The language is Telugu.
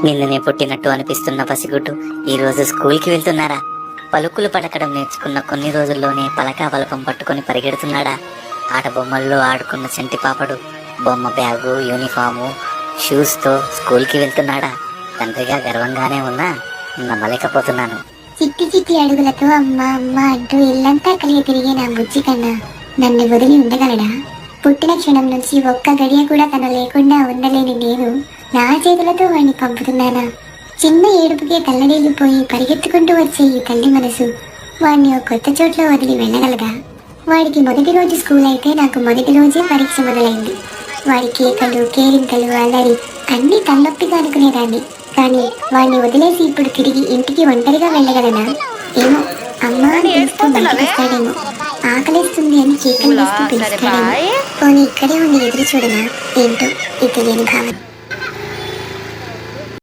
నిన్ననే పుట్టినట్టు అనిపిస్తున్న పసిగుడ్డు ఈ రోజు స్కూల్కి వెళ్తున్నారా? పలుకులు పలకడం నేర్చుకున్న కొన్ని రోజుల్లోనే పలకా బలపం పట్టుకొని పరిగెడుతున్నాడా? ఆట బొమ్మల్లో ఆడుకున్న చంటి పాపడు బొమ్మ బ్యాగు, యూనిఫాము, షూస్తో స్కూల్కి వెళ్తున్నాడా? తండ్రిగా గర్వంగానే ఉన్నా నమ్మలేకపోతున్నాను. చిట్టి చిట్టి అడుగులతో అమ్మ అమ్మ అంటూ ఇల్లంతా కలిగి తిరిగే నా బుజ్జి కన్నా నన్ను వదిలి ఉండగలడా? పుట్టిన క్షణం నుంచి ఒక్క గడియ కూడా తను లేకుండా ఉండలేని నేను నా చేతులతో వాడిని పంపుతున్నానా? చిన్న ఏడుపుకే తల్లడిల్లిపోయి పరిగెత్తుకుంటూ వచ్చే ఈ తల్లి మనసు వాడిని ఒక కొత్త చోట్ల వదిలి వెళ్ళగలదా? వాడికి మొదటి రోజు స్కూల్ అయితే నాకు మొదటి రోజే పరీక్ష మొదలైంది. వాడి కేకలు, కేరింతలు, అల్లరి అన్నీ తలనొప్పిగా అనుకునేదాన్ని. కానీ వాడిని వదిలేసి ఇప్పుడు తిరిగి ఇంటికి ఒంటరిగా వెళ్ళగలనా? ఏమో, అమ్మ అని పిలుస్తూ బయటకొస్తాడేమో, ఆకలిస్తుంది అని కేకలు వేస్తూ పిలుస్తాడేమో, పోనీ ఇక్కడే ఉండి ఎదురు చూడనా? ఏంటో ఈ తెలియని భావన.